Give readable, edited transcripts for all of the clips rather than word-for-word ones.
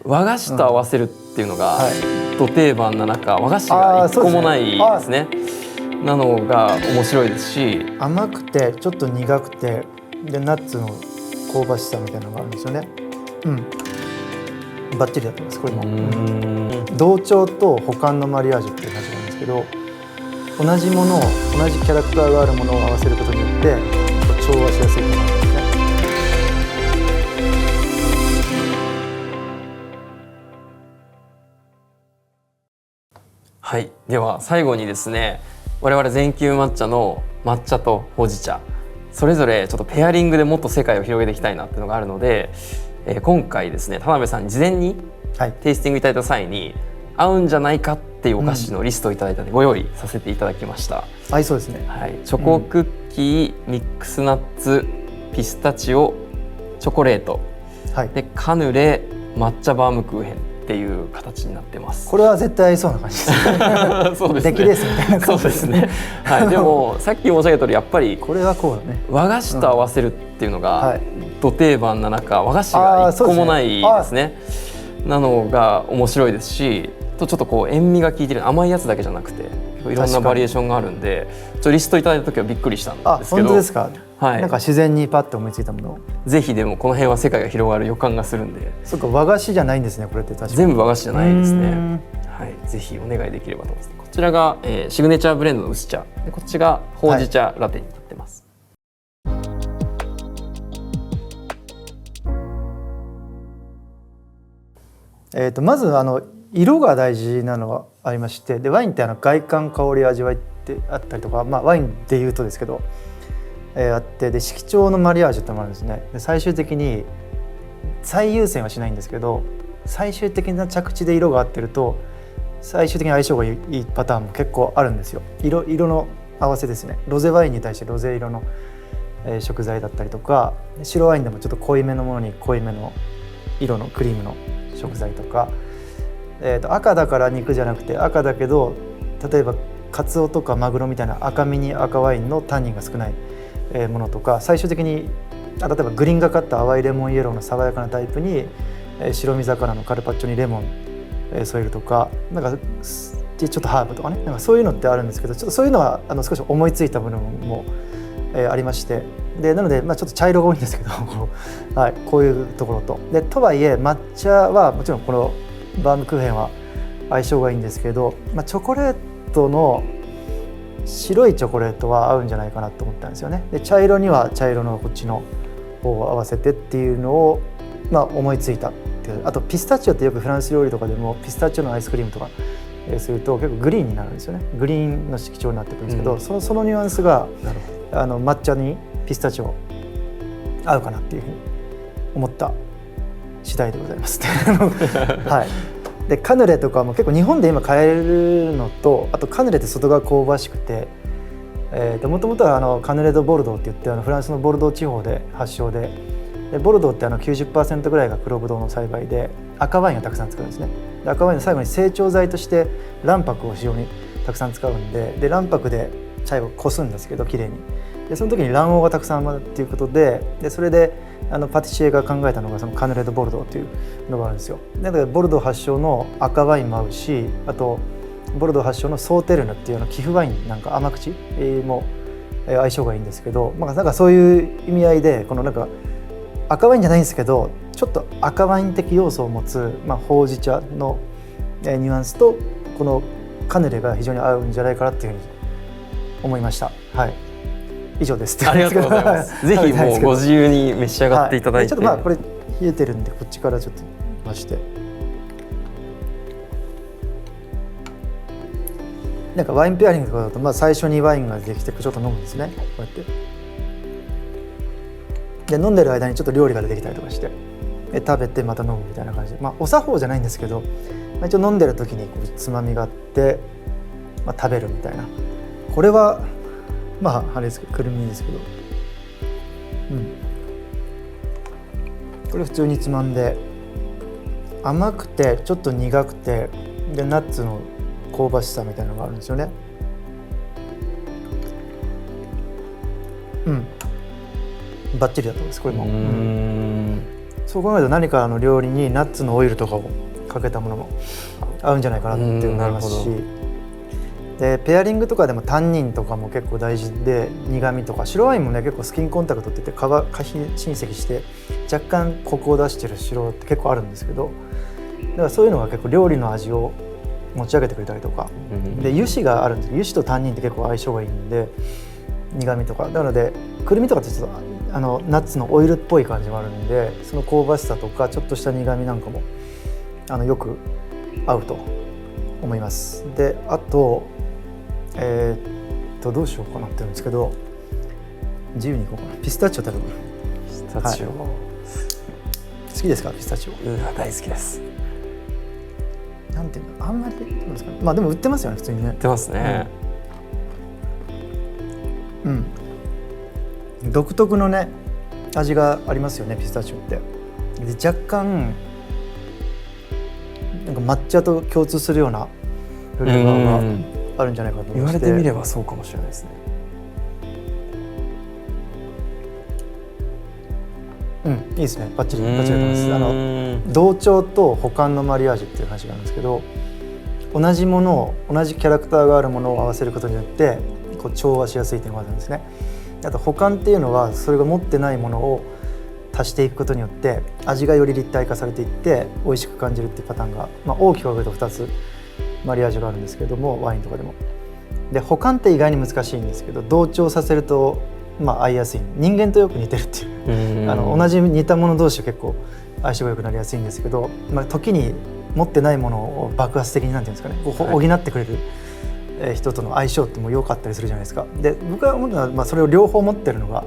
和菓子と合わせるっていうのがど定番な中、和菓子が一個もないですね。なのが面白いですし、甘くてちょっと苦くてでナッツの香ばしさみたいなのがあるんですよね。バッチリだと思います。これも同調と補完のマリアージュっていう話なんですけど、同じものを同じキャラクターがあるものを合わせることによって調和しやすいと思いますね。はい、では最後にですね、我々全球抹茶の抹茶とほうじ茶それぞれちょっとペアリングでもっと世界を広げていきたいなっていうのがあるので、今回ですね田辺さんに事前にテイスティングいただいた際に合うんじゃないかっていうお菓子のリストをいただいたのでご用意させていただきました。合いそうですね。はい、チョコクッキー、ミックスナッツ、ピスタチオ、チョコレート、でカヌレ、抹茶バームクーヘンっていう形になってます。これは絶対合いそうな感じですね。そうですね。出来レースみたいな感じですね。はい、でもさっき申し上げた通りやっぱりこれはこうだね。和菓子と合わせるっていうのがど定番な中、和菓子が一個もないですね。なのが面白いですし、ちょっとこう塩味が効いてる甘いやつだけじゃなくていろんなバリエーションがあるんで、リストいただいた時はびっくりしたんですけど。本当ですか。はい、なんか自然にパッと思いついたものをぜひでもこの辺は世界が広がる予感がするんで。そうか、和菓子じゃないんですね。これって確かに全部和菓子じゃないですね。はい、ぜひお願いできればと思います。こちらが、シグネチャーブレンドの薄茶で、こっちがほうじ茶ラテになってます。まず色が大事なのはありまして、でワインって外観、香り、味わいってあったりとか、ワインでいうとですけど、あって、で色調のマリアージュってのもあるんですね。で最終的に最優先はしないんですけど、最終的な着地で色が合ってると最終的に相性がいいパターンも結構あるんですよ。色の合わせですね。ロゼワインに対してロゼ色の食材だったりとか、白ワインでもちょっと濃いめのものに濃いめの色のクリームの食材とか、赤だから肉じゃなくて赤だけど、例えばカツオとかマグロみたいな赤身に赤ワインのタンニンが少ないものとか、最終的に例えばグリーンがかった淡いレモンイエローの爽やかなタイプに白身魚のカルパッチョにレモン添えるとか、なんかちょっとハーブとかね、なんかそういうのってあるんですけど、ちょっとそういうのは少し思いついた部分もありまして、でなのでちょっと茶色が多いんですけどはい、こういうところとで、とはいえ抹茶はもちろんこのバームクーヘンは相性がいいんですけど、チョコレートの白いチョコレートは合うんじゃないかなと思ったんですよね。で茶色には茶色のこっちの方を合わせてっていうのを思いついたっていう。あとピスタチオってよくフランス料理とかでもピスタチオのアイスクリームとかすると結構グリーンになるんですよね。グリーンの色調になってくるんですけど、そのニュアンスが抹茶にピスタチオ合うかなっていうふうに思った次第でございます。はい。でカヌレとかも結構日本で今買えるのと、あとカヌレって外側香ばしくて、もともとはカヌレ・ド・ボルドーって言ってフランスのボルドー地方で発祥で、ボルドーって90% ぐらいが黒ブドウの栽培で赤ワインをたくさん使うんですね。で赤ワインの最後に成長剤として卵白を非常にたくさん使うんで、卵白で最後こすんですけど綺麗に。でその時に卵黄がたくさん余るっていうことで、それでパティシエが考えたのがそのカヌレ・ド・ボルドーっていうのがあるんですよ。なのでボルドー発祥の赤ワインも合うし、あとボルドー発祥のソーテルヌっていう寄付ワインなんか甘口も相性がいいんですけど、なんかそういう意味合いでこのなんか赤ワインじゃないんですけどちょっと赤ワイン的要素を持つ、ほうじ茶のニュアンスとこのカヌレが非常に合うんじゃないかなっていうふうに思いました。はい、以上です。ありがとうございます。ぜひもうご自由に召し上がっていただいて、ちょっとこれ冷えてるんでこっちからちょっと出して、なんかワインペアリングとかだと最初にワインができてちょっと飲むんですね、こうやって。で飲んでる間にちょっと料理が出てきたりとかして、食べてまた飲むみたいな感じで、お作法じゃないんですけど、一応飲んでる時にこうつまみがあって、食べるみたいな。これはあれですけどくるみですけど、これ普通につまんで、甘くてちょっと苦くてでナッツの香ばしさみたいなのがあるんですよね。バッチリだと思います。これもそう考えると何か料理にナッツのオイルとかをかけたものも合うんじゃないかなって思いますし、でペアリングとかでもタンニンとかも結構大事で、苦味とか白ワインもね結構スキンコンタクトって言って過浸積して若干コクを出してる白って結構あるんですけど、だからそういうのが結構料理の味を持ち上げてくれたりとか、で油脂があるんですけど、油脂とタンニンって結構相性がいいんで、苦味とかなのでくるみとかってちょっとナッツのオイルっぽい感じもあるんで、その香ばしさとかちょっとした苦味なんかもよく合うと思います。であとどうしようかなって言うんですけど、自由にいこうかな。ピスタチオ食べる。ピスタチオ、好きですかピスタチオ？大好きです。なんていうの、あんまりどうですかね。まあでも売ってますよね普通にね。売ってますね。独特のね味がありますよねピスタチオって。で若干なんか抹茶と共通するようなフレーバーがあるんじゃないかと思いまして、言われてみればそうかもしれないですね。いいですね。バッチリだと思います。同調と補完のマリアージュっていう話があるんですけど、同じものを同じキャラクターがあるものを合わせることによってこう調和しやすいっていうのがあるんですね。あと補完っていうのはそれが持ってないものを足していくことによって味がより立体化されていって美味しく感じるっていうパターンが、大きく分けると2つマリアージュがあるんですけれども、ワインとかでも。で補完って意外に難しいんですけど、同調させると合いやすい。人間とよく似てるっていう同じ似たもの同士は結構相性が良くなりやすいんですけど、時に持ってないものを爆発的になんていうんですかね、補ってくれる人との相性っても良かったりするじゃないですか。で僕が思うのは、それを両方持ってるのが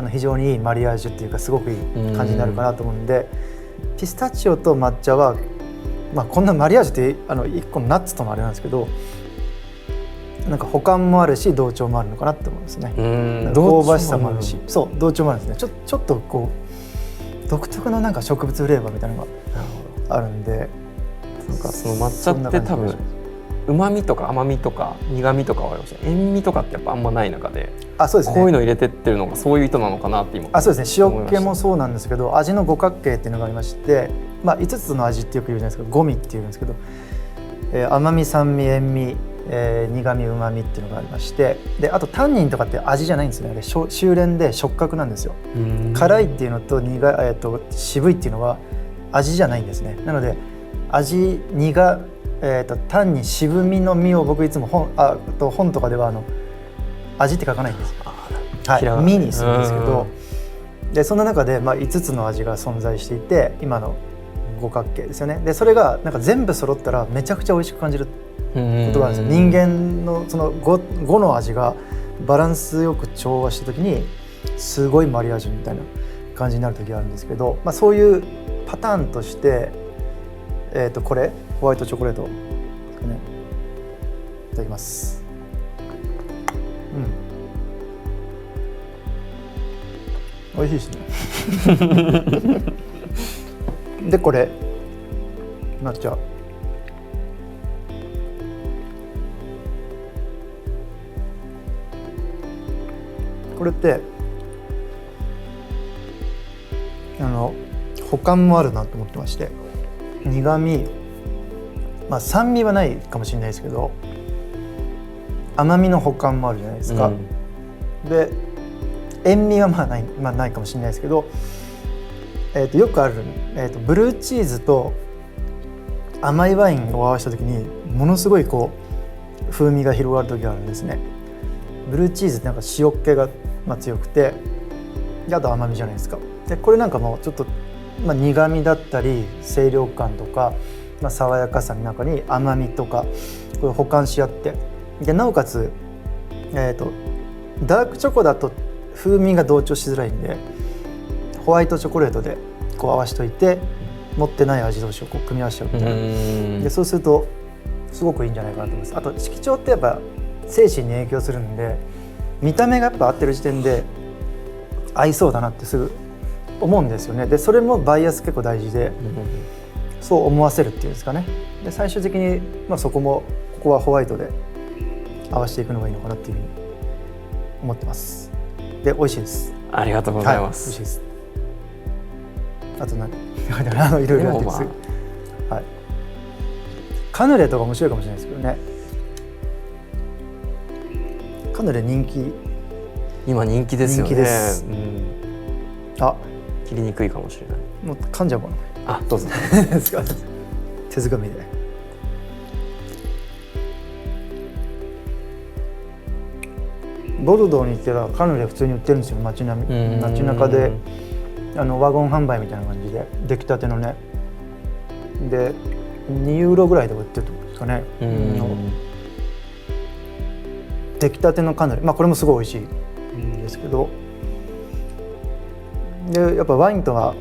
非常にいいマリアージュっていうかすごくいい感じになるかなと思うんで、ピスタチオと抹茶は、こんなマリアージュって1個のナッツとのあれなんですけど、なんか補完もあるし同調もあるのかなって思うんですね。香ばしさもあるし、そう同調もあるんですね。ちょっとこう独特のなんか植物フレーバーみたいなのがあるんで、なんかその抹茶って多分旨味とか甘みとか苦味とかはありますね。塩味とかってやっぱあんまない中で、そうですね、こういうの入れてってるのがそういう意図なのかなって今。そうですね、塩気もそうなんですけど、味の五角形っていうのがありまして、5つの味ってよく言うじゃないですか。五味っていうんですけど、甘み酸味塩味、苦味うまみっていうのがありまして、であとタンニンとかって味じゃないんですね。あれ修練で触覚なんですよ。辛いっていうのと渋いっていうのは味じゃないんですね。なので味タンニン渋みのみを僕いつも本とかでは味って書かないんですよ。みにするんですけど、でその中で5つの味が存在していて、今の五角形ですよね。でそれがなんか全部揃ったらめちゃくちゃ美味しく感じることがあるんですよ。人間のその 5の味がバランスよく調和した時にすごいマリアージュみたいな感じになる時があるんですけど、そういうパターンとして、これホワイトチョコレートですかね。いただきます。美味しいですね。でこれ抹茶。これって補完もあるなと思ってまして、苦味、酸味はないかもしれないですけど甘みの補完もあるじゃないですか。で塩味はないかもしれないですけど、よくある、ブルーチーズと甘いワインを合わせた時にものすごいこう風味が広がる時があるんですね。ブルーチーズってなんか塩気が強くて、であと甘みじゃないですか。でこれなんかもうちょっと、苦味だったり清涼感とか、爽やかさの中に甘みとかこれ補完し合って、でなおかつ、ダークチョコだと風味が同調しづらいんで、ホワイトチョコレートでこう合わしといて持ってない味同士をこう組み合わせちゃうみたいな。でそうするとすごくいいんじゃないかなと思います。あと色調ってやっぱ精神に影響するんで、見た目がやっぱ合ってる時点で合いそうだなってすぐ思うんですよね。でそれもバイアス結構大事で、そう思わせるっていうんですかね。で最終的に、ここはホワイトで合わせていくのがいいのかなっていうふうに思ってます。で美味しいです。ありがとうございます。美味しいです。あと何いろいろやってます、はい、カヌレとか面白いかもしれないですけどね。カヌレ人気、今人気ですよね。人気です、あ、切りにくいかもしれない。もう噛んじゃうかな。あ、どうぞ手づかみで。ボルドーに行ったらカヌレ普通に売ってるんですよ。街中でワゴン販売みたいな感じで出来たてのね、で2ユーロぐらいで売ってると思うんですかね。出来たてのカヌレ、これもすごい美味しいんですけど、でやっぱワインとは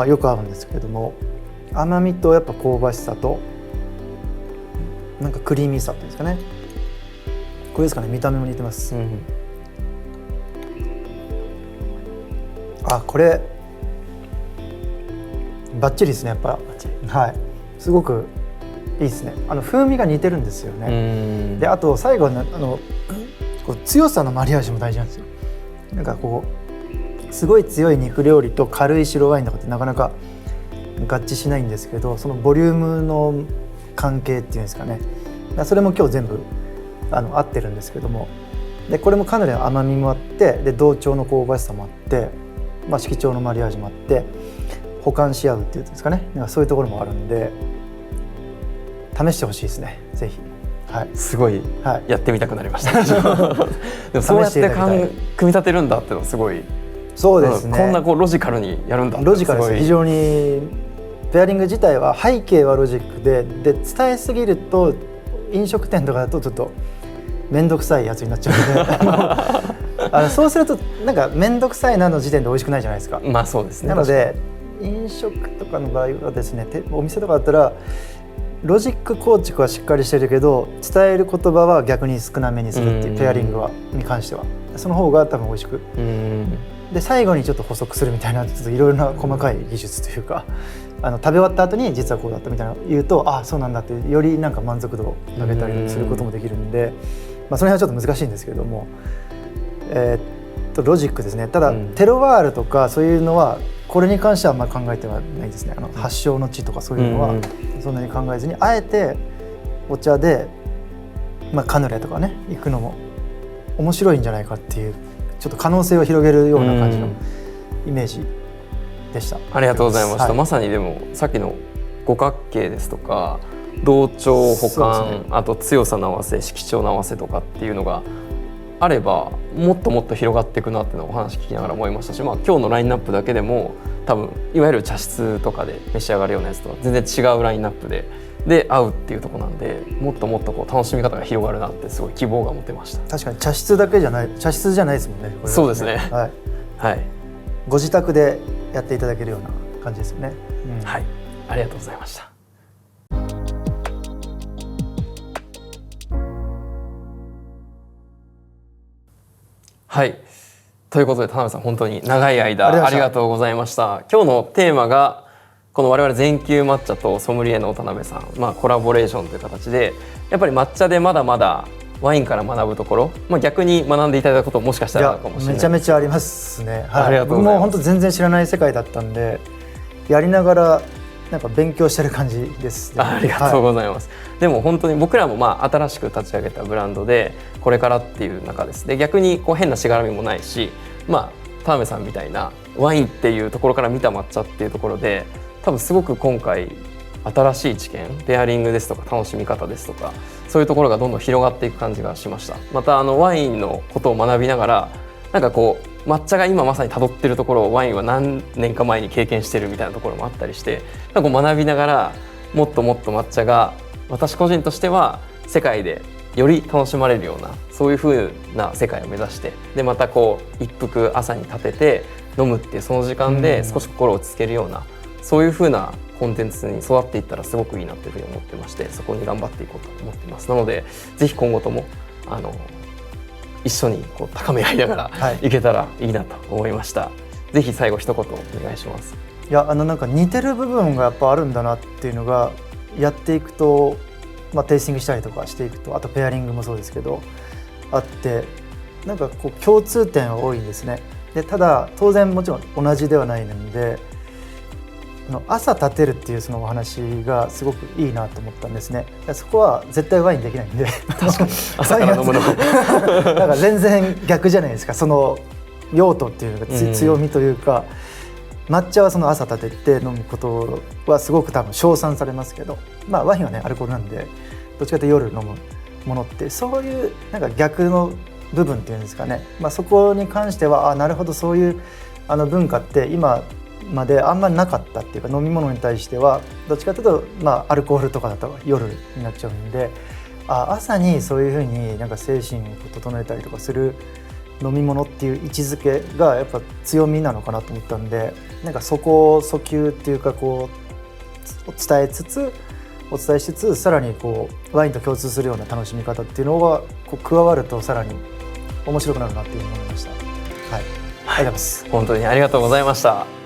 よく合うんですけども、甘みとやっぱ香ばしさとなんかクリーミーさっていうんですかね。これですかね。見た目も似てます、あ、これバッチリですね。やっぱはい、すごくいいですね。風味が似てるんですよね。であと最後のこう強さのマリアージュも大事なんですよ。なんかこうすごい強い肉料理と軽い白ワインとかってなかなか合致しないんですけど、そのボリュームの関係っていうんですかね。それも今日全部合ってるんですけども、でこれもカヌレの甘みもあって、で同調の香ばしさもあって、色調のマリアージュもあって補完し合うっていうんですかね。なんかそういうところもあるんで試してほしいですね。ぜひ。はい、すごいやってみたくなりました。でもそうやって組み立てるんだっていうのはすごい。そうですね。こんなロジカルにやるんだって。ロジカルです。非常にペアリング自体は背景はロジックで伝えすぎると飲食店とかだとちょっと面倒くさいやつになっちゃうのでそうするとなんか面倒くさいなの時点で美味しくないじゃないですか。そうですね。なので飲食とかの場合はですね、お店とかだったらロジック構築はしっかりしてるけど伝える言葉は逆に少なめにするっていう、ペアリングに関してはその方が多分美味しく、で最後にちょっと補足するみたいな、ちょっといろいろな細かい技術というか食べ終わった後に実はこうだったみたいなのを言うと、あ、そうなんだってよりなんか満足度を上げたりすることもできるんで、その辺はちょっと難しいんですけれども、ロジックですね。ただ、テロワールとかそういうのはこれに関してはあんまり考えてはないですね。発祥の地とかそういうのはそんなに考えずに、あえてお茶で、カヌレとかね行くのも面白いんじゃないかっていう、ちょっと可能性を広げるような感じのイメージでした。ありがとうございました。まさにでもさっきの五角形ですとか同調補完、あと強さの合わせ、色調の合わせとかっていうのがあればもっともっと広がっていくなっていうのをお話聞きながら思いましたし、今日のラインナップだけでも多分いわゆる茶室とかで召し上がるようなやつとは全然違うラインナップで合うっていうところなんで、もっともっと楽しみ方が広がるなってすごい希望が持てました。確かに茶室だけじゃない、茶室じゃないですもんね。これはね。そうですね。はい。ご自宅でやっていただけるような感じですよね。はい。ありがとうございました。はい。ということで田辺さん本当に長い間ありがとうございました。今日のテーマがこの我々全球抹茶とソムリエの田辺さん、コラボレーションという形でやっぱり抹茶でまだまだワインから学ぶところ、逆に学んでいただいたこともしかしたらあるかもしれない。めちゃめちゃありますね。ありがとうございます。僕も本当全然知らない世界だったんで、やりながらなんか勉強してる感じです、ね。ありがとうございます。でも本当に僕らも新しく立ち上げたブランドでこれからっていう中です。で逆に変なしがらみもないし、田辺さんみたいなワインっていうところから見た抹茶っていうところで多分すごく今回新しい知見、ペアリングですとか楽しみ方ですとかそういうところがどんどん広がっていく感じがしました。またワインのことを学びながら抹茶が今まさに辿ってるところをワインは何年か前に経験してるみたいなところもあったりして、学びながらもっともっと抹茶が私個人としては世界でより楽しまれるようなそういう風な世界を目指して、でまた一服朝に立てて飲むっていうその時間で少し心を落ち着けるようなそういう風なコンテンツに育っていったらすごくいいなというふうに思ってまして、そこに頑張っていこうと思っています。なのでぜひ今後とも一緒に高め合いながらいけたらいいなと思いました。ぜひ最後一言お願いします。いやなんか似てる部分がやっぱあるんだなっていうのがやっていくと、テイスティングしたりとかしていくと、あとペアリングもそうですけどあって、なんか共通点は多いんですね。でただ当然もちろん同じではないので朝立てるっていうそのお話がすごくいいなと思ったんですね。そこは絶対ワインできないんで確かに朝から飲むのなんか全然逆じゃないですか。その用途っていうか強みというか、抹茶はその朝立てて飲むことはすごく多分称賛されますけど、まあワインはねアルコールなんでどっちかというと夜飲むものってそういうなんか逆の部分っていうんですかね、まあ、そこに関してはなるほどそういう文化って今まであんまりなかったっていうか、飲み物に対してはどっちかというと、まあ、アルコールとかだと夜になっちゃうんで、朝にそういうふうになんか精神を整えたりとかする飲み物っていう位置づけがやっぱ強みなのかなと思ったんで、なんかそこを訴求っていうかこう伝えしつつさらにこうワインと共通するような楽しみ方っていうのがこう加わるとさらに面白くなるなっていうふうに思いました。はい、ありがとうございます。本当にありがとうございました。